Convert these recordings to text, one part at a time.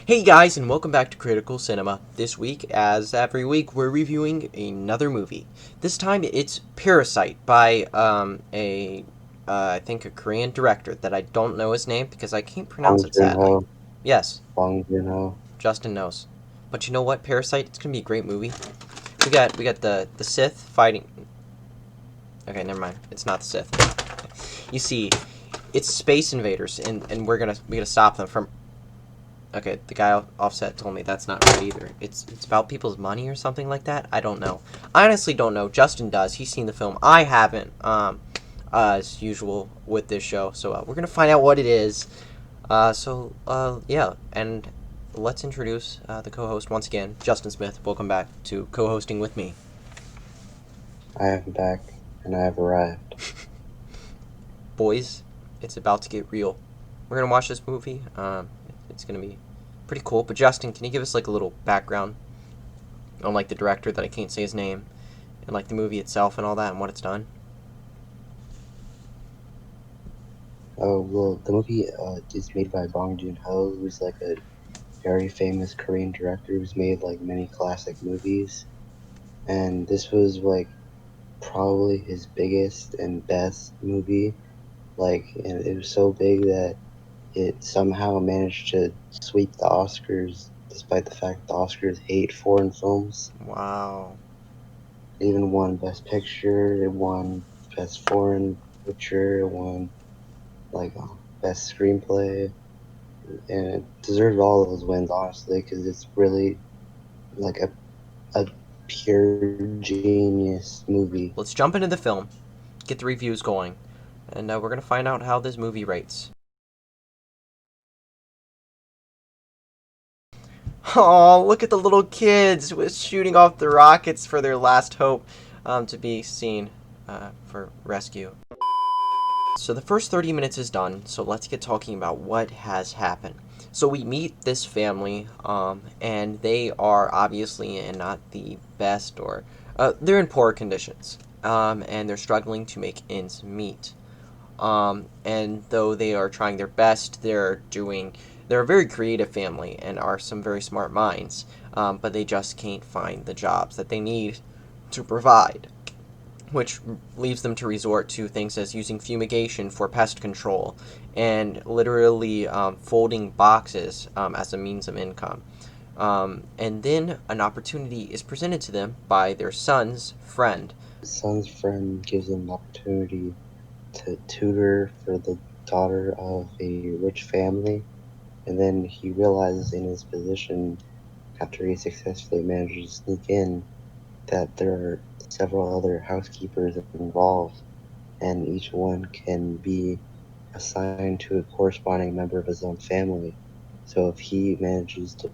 Hey guys, and welcome back to Critical Cinema. This week, as every week, we're reviewing another movie. This time, it's Parasite by I think a Korean director that I don't know his name because I can't pronounce Bong it sadly. Joon-Ho, Yes, Bong Joon-Ho. Justin knows. But you know what, Parasite? It's gonna be a great movie. We got the Sith fighting. Okay, never mind. It's not the Sith. You see, it's space invaders, and we gotta stop them from. Okay, the guy offset told me that's not right either. It's about people's money or something like that. I don't know. I honestly don't know. Justin does. He's seen the film. I haven't. As usual with this show. So we're gonna find out what it is. Yeah, and let's introduce the co-host once again, Justin Smith. Welcome back to co-hosting with me. I am back, and I have arrived. Boys, it's about to get real. We're gonna watch this movie. It's gonna be pretty cool. But Justin, can you give us like a little background on like the director that I can't say his name, and like the movie itself and all that and what it's done? Oh, well, the movie is made by Bong Joon-ho, who's like a very famous Korean director who's made like many classic movies. And this was like probably his biggest and best movie. And it was so big that it somehow managed to sweep the Oscars, despite the fact the Oscars hate foreign films. Wow. It even won Best Picture, it won Best Foreign Picture, it won best screenplay, and it deserved all of those wins, honestly, because it's really like a pure genius movie. Let's jump into the film, get the reviews going, and we're gonna find out how this movie rates. Oh, look at the little kids with shooting off the rockets for their last hope to be seen for rescue. So the first 30 minutes is done, so let's get talking about what has happened. So we meet this family, and they are obviously in not the best, or they're in poor conditions, and they're struggling to make ends meet. And though they are trying their best, they're a very creative family and are some very smart minds, but they just can't find the jobs that they need to provide, which leaves them to resort to things as using fumigation for pest control and literally folding boxes as a means of income. And then an opportunity is presented to them by their son's friend. His son's friend gives him an opportunity to tutor for the daughter of a rich family, and then he realizes in his position, after he successfully manages to sneak in, that there are several other housekeepers involved, and each one can be assigned to a corresponding member of his own family. So if he manages to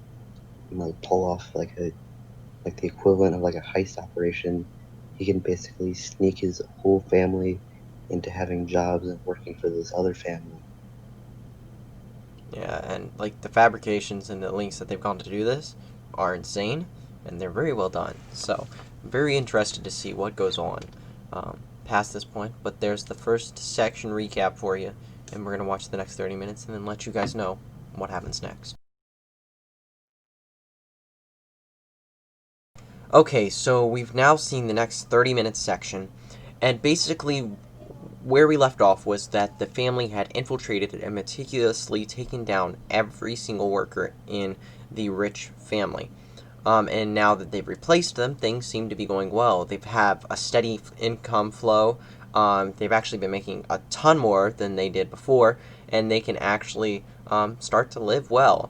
pull off the equivalent of like a heist operation, he can basically sneak his whole family into having jobs and working for this other family. Yeah, and like the fabrications and the links that they've gone to do this are insane, and they're very well done. So, I'm very interested to see what goes on past this point. But there's the first section recap for you, and we're gonna watch the next 30 minutes and then let you guys know what happens next. Okay, so we've now seen the next 30 minutes section, and basically where we left off was that the family had infiltrated and meticulously taken down every single worker in the rich family. And now that they've replaced them, things seem to be going well. They've have a steady income flow. They've actually been making a ton more than they did before, and they can actually start to live well.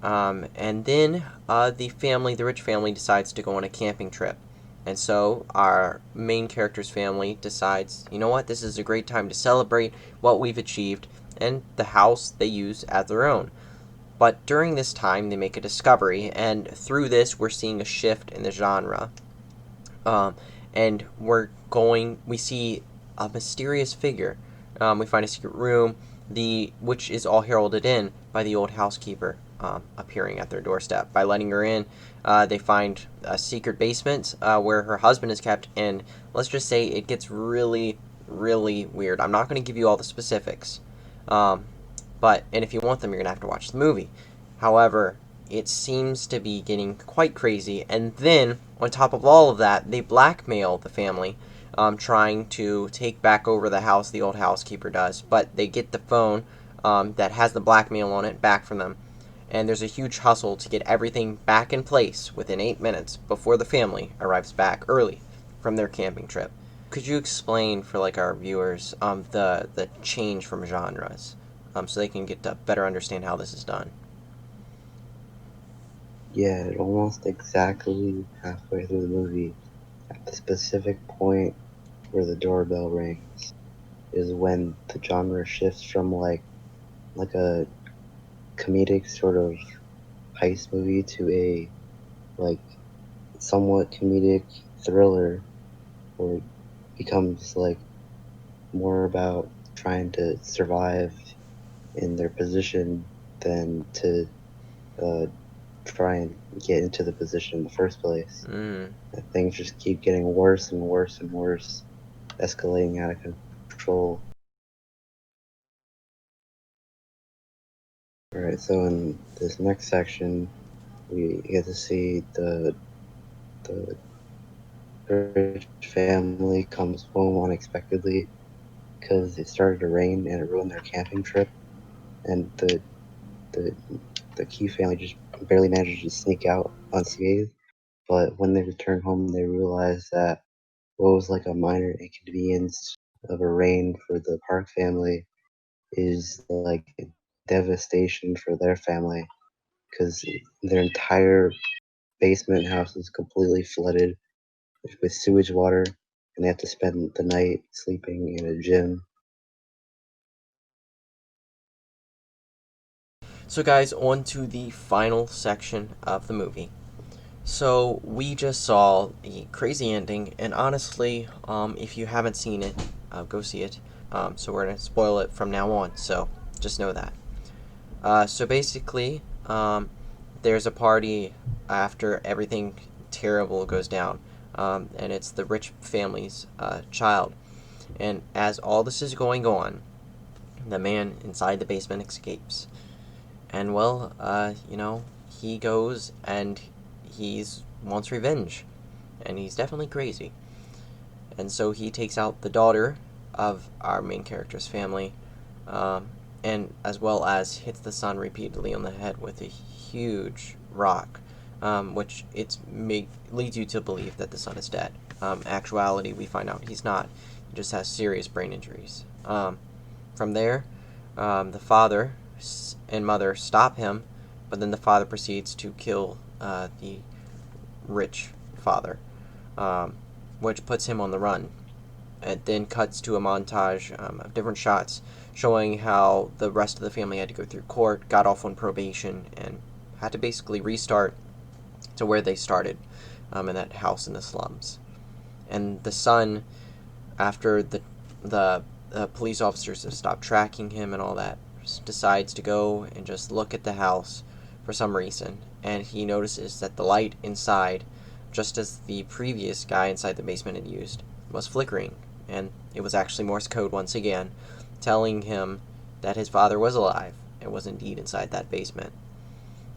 And then the rich family, decides to go on a camping trip. And so our main character's family decides, you know what, this is a great time to celebrate what we've achieved, and the house they use as their own. But during this time, they make a discovery, and through this, we're seeing a shift in the genre. Um, and we see a mysterious figure. We find a secret room, which is all heralded in by the old housekeeper appearing at their doorstep. By letting her in, they find a secret basement where her husband is kept, and let's just say it gets really, really weird. I'm not going to give you all the specifics, and if you want them, you're going to have to watch the movie. However, it seems to be getting quite crazy. And then, on top of all of that, they blackmail the family, trying to take back over the house, the old housekeeper does. But they get the phone that has the blackmail on it back from them. And there's a huge hustle to get everything back in place within 8 minutes before the family arrives back early from their camping trip. Could you explain for like our viewers the change from genres, so they can get to better understand how this is done? Yeah, almost exactly halfway through the movie, at the specific point where the doorbell rings, is when the genre shifts from like a comedic sort of heist movie to a like somewhat comedic thriller, where it becomes like more about trying to survive in their position than to uh, try and get into the position in the first place. Mm. And things just keep getting worse and worse and worse, escalating out of control. All right, so in this next section, we get to see the rich family comes home unexpectedly because it started to rain and it ruined their camping trip, and the the Key family just barely manages to sneak out unscathed. But when they return home, they realize that what was like a minor inconvenience of a rain for the Park family is like devastation for their family because their entire basement house is completely flooded with sewage water, and they have to spend the night sleeping in a gym. So, guys, on to the final section of the movie. So we just saw the crazy ending, and honestly, if you haven't seen it, go see it. So we're gonna spoil it from now on. So just know that. So basically, there's a party after everything terrible goes down, and it's the rich family's child. And as all this is going on, the man inside the basement escapes. And well, he goes and he's wants revenge, and he's definitely crazy. And so he takes out the daughter of our main character's family, um, and as well as hits the son repeatedly on the head with a huge rock, which leads you to believe that the son is dead. Actuality, we find out he's not. He just has serious brain injuries. From there, the father and mother stop him, but then the father proceeds to kill the rich father, um, which puts him on the run. It then cuts to a montage of different shots showing how the rest of the family had to go through court, got off on probation, and had to basically restart to where they started, in that house in the slums. And the son, after the police officers have stopped tracking him and all that, decides to go and just look at the house for some reason, and he notices that the light inside, just as the previous guy inside the basement had used, was flickering, and it was actually Morse code once again, telling him that his father was alive and was indeed inside that basement.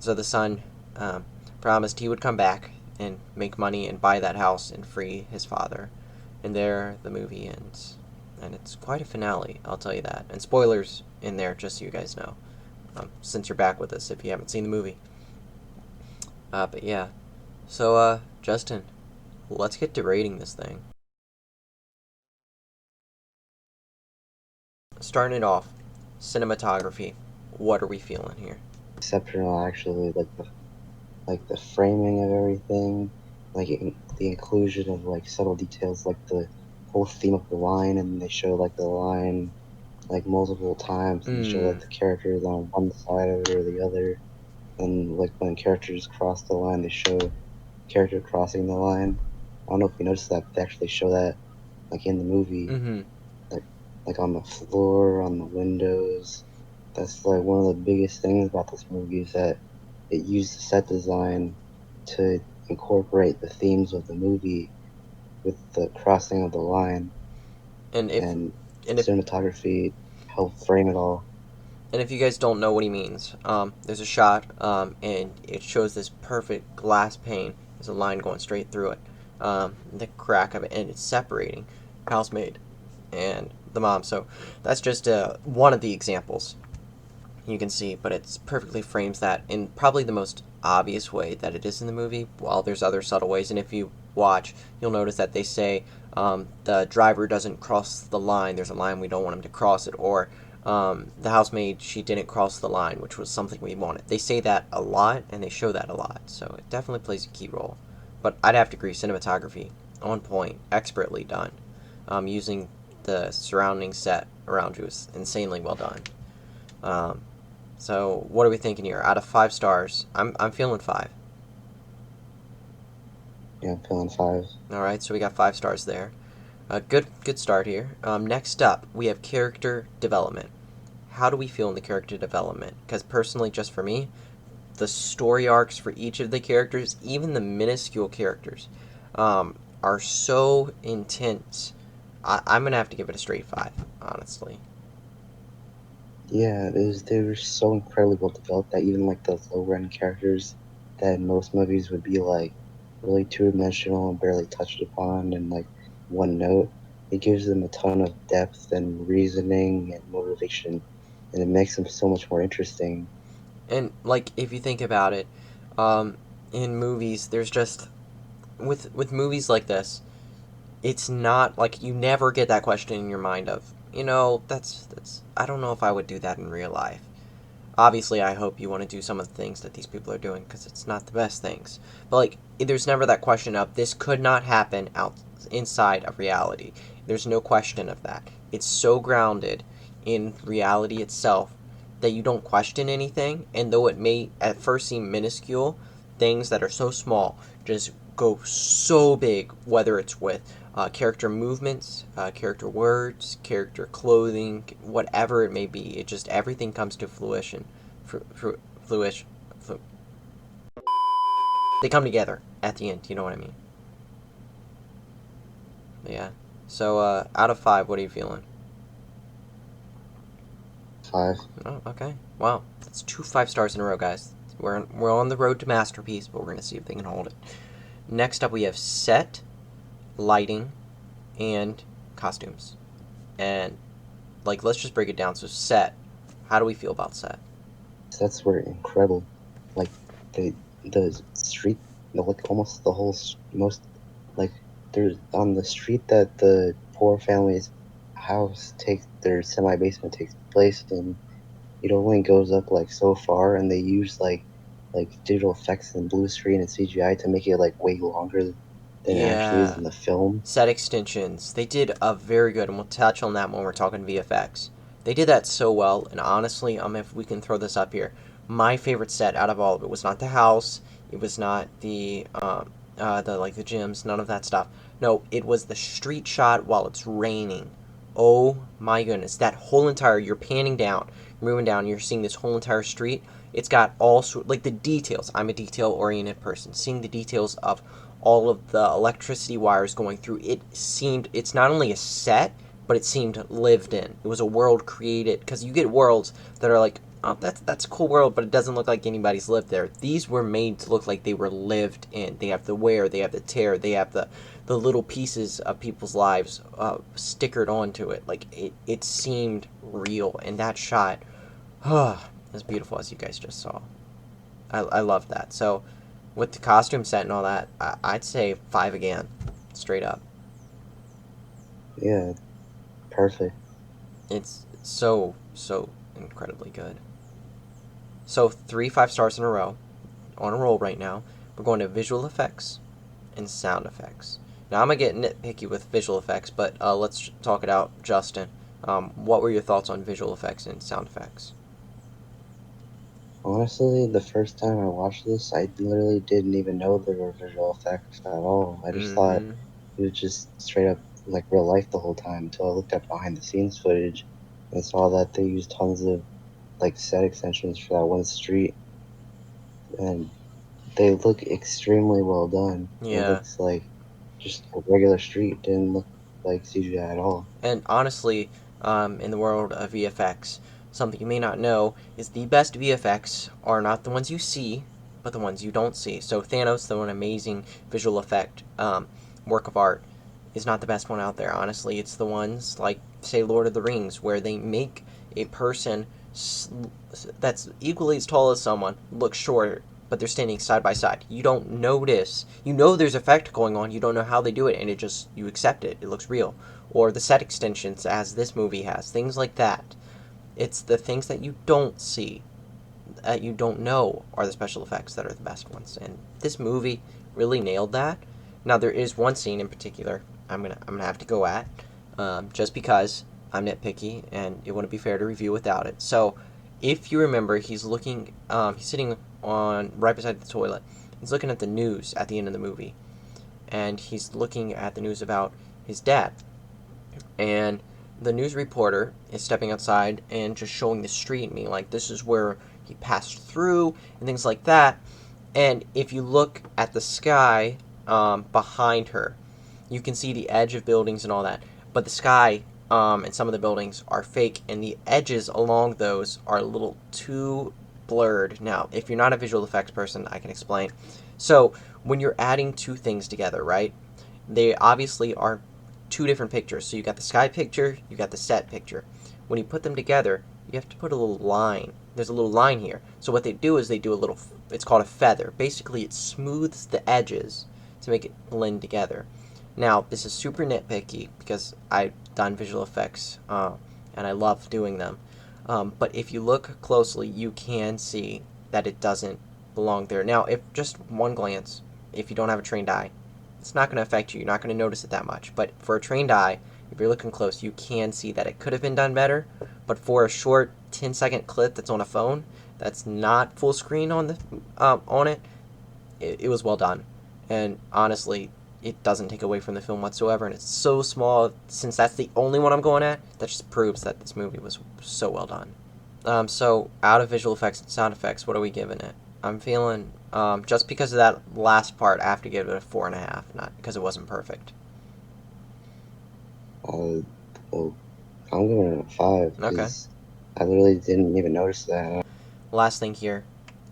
So the son um, promised he would come back and make money and buy that house and free his father. And there the movie ends. And it's quite a finale, I'll tell you that. And spoilers in there, just so you guys know, since you're back with us if you haven't seen the movie. But yeah. So, Justin, let's get to rating this thing. Starting it off, cinematography. What are we feeling here? Exceptional, actually, like the framing of everything, the inclusion of like subtle details, like the whole theme of the line, and they show like the line like multiple times, and show like Mm, the characters on one side of it or the other, and like when characters cross the line, they show character crossing the line. I don't know if you noticed that, but they actually show that like in the movie, mm-hmm. like like on the floor, on the windows. That's like one of the biggest things about this movie is that it used the set design to incorporate the themes of the movie with the crossing of the line, And if and and if cinematography helped frame it all. And if you guys don't know what he means, there's a shot, and it shows this perfect glass pane. There's a line going straight through it, the crack of it, and it's separating housemaid and the mom. So that's just one of the examples you can see, but it perfectly frames that in probably the most obvious way that it is in the movie, while there's other subtle ways. And if you watch, you'll notice that they say the driver doesn't cross the line. There's a line we don't want him to cross it, or the housemaid, she didn't cross the line, which was something we wanted. They say that a lot, and they show that a lot, so it definitely plays a key role. But I'd have to agree, cinematography on point, expertly done. Using the surrounding set around you is insanely well done. Um, so what are we thinking here? Out of 5 stars, I'm feeling 5. Yeah, I'm feeling 5. All right, so we got 5 stars there. Good start here. Next up, we have character development. How do we feel in the character development? Because personally, just for me, the story arcs for each of the characters, even the minuscule characters, are so intense. I'm gonna have to give it a straight 5, honestly. Yeah, they were so incredibly well developed that even like the lower end characters that in most movies would be like really two dimensional and barely touched upon and like one note, it gives them a ton of depth and reasoning and motivation, and it makes them so much more interesting. And like, if you think about it, um, in movies, there's just with movies like this, it's not like you never get that question in your mind of, that's I don't know if I would do that in real life. Obviously, I hope you want to do some of the things that these people are doing because it's not the best things. But like, there's never that question of this could not happen out inside of reality. There's no question of that. It's so grounded in reality itself that you don't question anything, and though it may at first seem minuscule, things that are so small just go so big, whether it's with character movements, character words, character clothing, whatever it may be. It just everything comes to fruition. Fruition. They come together at the end. You know what I mean? Yeah. So out of 5, what are you feeling? 5. Oh, okay. Wow, that's 2 5 stars in a row, guys. We're on the road to masterpiece, but we're gonna see if they can hold it. Next up, we have set, lighting, and costumes. And like, let's just break it down. So set, how do we feel about set? Sets were incredible. Like the street, like almost the whole most like there's on the street that the poor family's house takes their semi basement takes place in. It only goes up like so far, and they use like digital effects and blue screen and CGI to make it like way longer than it actually is Yeah, in the film. set extensions. They did a very good, and we'll touch on that when we're talking VFX. They did that so well, and honestly, if we can throw this up here, my favorite set out of all of it was not the house. It was not the like the gyms, none of that stuff. No, it was the street shot while it's raining. Oh my goodness, that whole entire you're panning down, you're moving down, you're seeing this whole entire street. It's got all like the details. I'm a detail oriented person. Seeing the details of all of the electricity wires going through, it's not only a set, but it seemed lived in. It was a world created because you get worlds that are like, oh, that's a cool world, but it doesn't look like anybody's lived there. These were made to look like they were lived in. They have the wear, they have the tear, they have the little pieces of people's lives stickered onto it. Like it seemed real, and that shot, as beautiful as you guys just saw. I love that. So with the costume set and all that, I'd say 5 again, straight up. Yeah, perfect. It's so incredibly good. So 3 5 stars in a row, on a roll right now. We're going to visual effects and sound effects. Now I'm gonna get nitpicky with visual effects, but let's talk it out, Justin. What were your thoughts on visual effects and sound effects? Honestly, the first time I watched this, I literally didn't even know there were visual effects at all. I just thought Mm-hmm. it was just straight up like real life the whole time until I looked at behind the scenes footage and saw that they used tons of like set extensions for that one street, and they look extremely well done. It Yeah, looks like just a regular street, didn't look like CGI at all. and honestly, in the world of VFX, something you may not know is the best VFX are not the ones you see, but the ones you don't see. So Thanos, though an amazing visual effect work of art, is not the best one out there. Honestly, it's the ones like say Lord of the Rings, where they make a person that's equally as tall as someone look short, but they're standing side by side. You don't notice. You know there's effect going on. You don't know how they do it, and it just you accept it. It looks real. Or the set extensions, as this movie has, things like that. It's the things that you don't see, that you don't know, are the special effects that are the best ones. And this movie really nailed that. Now there is one scene in particular I'm gonna have to go at, just because I'm nitpicky and it wouldn't be fair to review without it. So, if you remember, he's sitting on right beside the toilet. He's looking at the news at the end of the movie, and he's looking at the news about his dad. And the news reporter is stepping outside and just showing the street and being like, "This is where he passed through," and things like that. And if you look at the sky behind her, you can see the edge of buildings and all that. But the sky and some of the buildings are fake, and the edges along those are a little too blurred. Now, if you're not a visual effects person, I can explain. So, when you're adding two things together, right? They obviously are two different pictures. So, you got the sky picture, you got the set picture. When you put them together, you have to put a little line. There's a little line here. So, what they do is they do a little, it's called a feather. Basically, it smooths the edges to make it blend together. Now, this is super nitpicky because I've done visual effects and I love doing them. But if you look closely, you can see that it doesn't belong there. Now, if just one glance, if you don't have a trained eye, it's not going to affect you. You're not going to notice it that much. But for a trained eye, if you're looking close, you can see that it could have been done better. But for a short 10-second clip that's on a phone, that's not full screen on it, it was well done. And honestly, it doesn't take away from the film whatsoever, and it's so small. Since that's the only one I'm going at, that just proves that this movie was so well done. So out of visual effects and sound effects, what are we giving it? I'm feeling just because of that last part, I have to give it a 4.5, not because it wasn't perfect. Uh, well, I'm giving it a 5 Okay. because I literally didn't even notice that. Last thing here,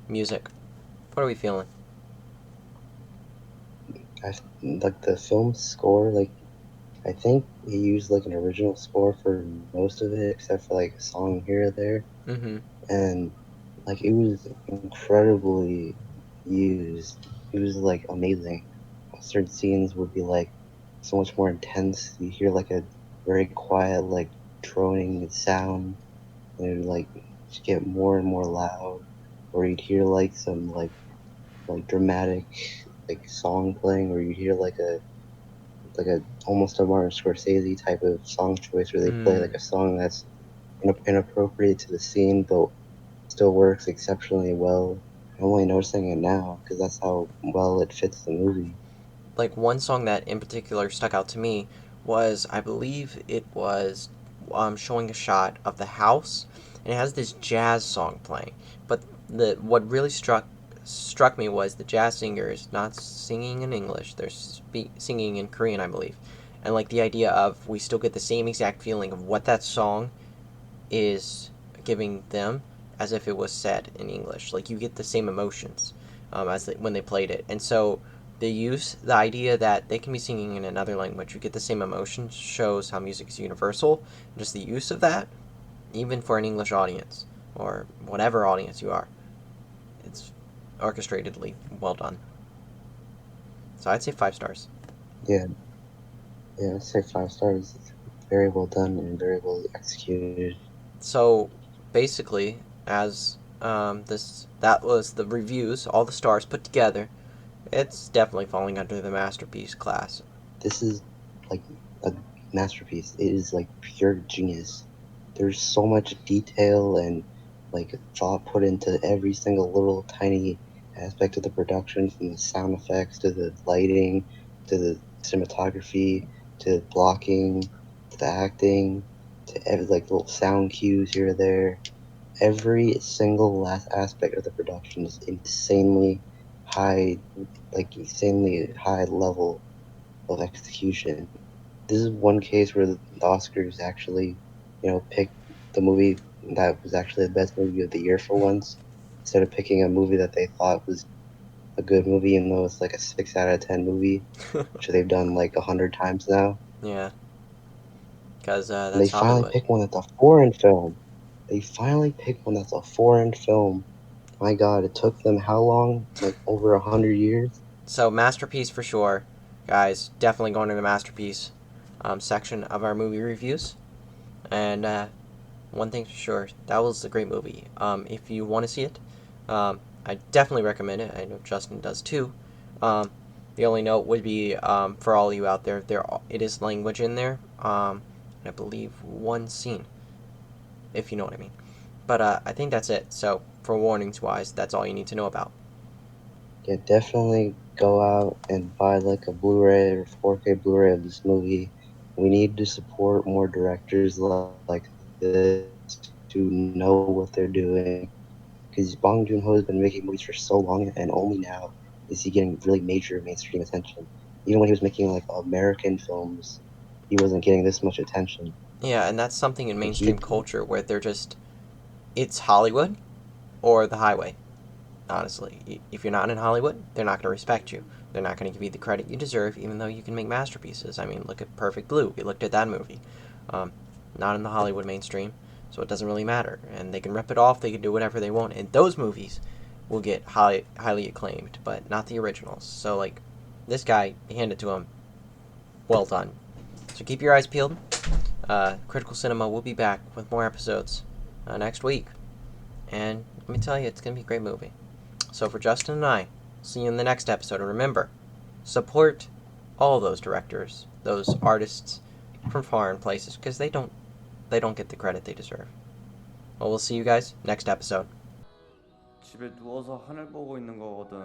music. What are we feeling? I like the film score. Like I think he used like an original score for most of it, except for like a song here or there, Mm-hmm. and like it was incredibly used. It was like amazing. Certain scenes would be like so much more intense. You hear like a very quiet like droning sound, and it would like just get more and more loud, or you'd hear like some like dramatic like song playing, or you'd hear like a almost a Martin Scorsese type of song choice where they play like Mm. a song that's inappropriate to the scene, but still works exceptionally well. I'm only noticing it now because that's how well it fits the movie. Like one song that in particular stuck out to me was, I believe it was showing a shot of the house, and it has this jazz song playing. But the what really struck me was the jazz singer is not singing in English; they're singing in Korean, I believe. And like the idea of we still get the same exact feeling of what that song is giving them as if it was said in English. Like you get the same emotions when they played it, and so the idea that they can be singing in another language, you get the same emotions, shows how music is universal. And just the use of that, even for an English audience or whatever audience you are, it's orchestratedly well done. So I'd say 5 stars. Yeah, yeah, I'd say 5 stars. It's very well done and very well executed. So basically, as this that was the reviews, all the stars put together. It's definitely falling under the masterpiece class. This is like a masterpiece. It is like pure genius. There's so much detail and like thought put into every single little tiny aspect of the production, from the sound effects to the lighting to the cinematography to blocking to the acting to every like little sound cues here or there. Every single last aspect of the production is high, insanely high level of execution. This is one case where the Oscars actually, picked the movie that was actually the best movie of the year for once, instead of picking a movie that they thought was a good movie, even though it's like a 6 out of 10 movie, which they've done like 100 times now. Yeah, because And they that's finally Hollywood. picked one that's a foreign film. They finally picked one that's a foreign film. My God, it took them how long? Like over 100 years? So masterpiece for sure, guys. Definitely going to the masterpiece section of our movie reviews. And one thing's for sure, that was a great movie. If you want to see it, I definitely recommend it. I know Justin does too. Um, the only note would be for all you out there, it is language in there. I believe one scene, if you know what I mean. But I think that's it. So for warnings wise, that's all you need to know about. Yeah, definitely go out and buy like a Blu-ray or 4K Blu-ray of this movie. We need to support more directors like this who know what they're doing. Because Bong Joon-ho has been making movies for so long, and only now is he getting really major mainstream attention. Even when he was making like American films, he wasn't getting this much attention. Yeah, and that's something in And he, mainstream culture where they're just it's Hollywood or the highway. Honestly, if you're not in Hollywood, they're not going to respect you. They're not going to give you the credit you deserve, even though you can make masterpieces. I mean, look at Perfect Blue. We looked at that movie. Um, not in the Hollywood mainstream, so it doesn't really matter. And they can rip it off. They can do whatever they want, and those movies will get highly acclaimed, but not the originals. So like, this guy, hand it to him. Well done. So keep your eyes peeled. Critical Cinema will be back with more episodes next week, and let me tell you, it's gonna be a great movie. So for Justin and I, see you in the next episode. And remember, support all those directors, those artists from foreign places, because they don't get the credit they deserve. Well, we'll see you guys next episode. 집에 누워서 하늘 보고 있는 거거든.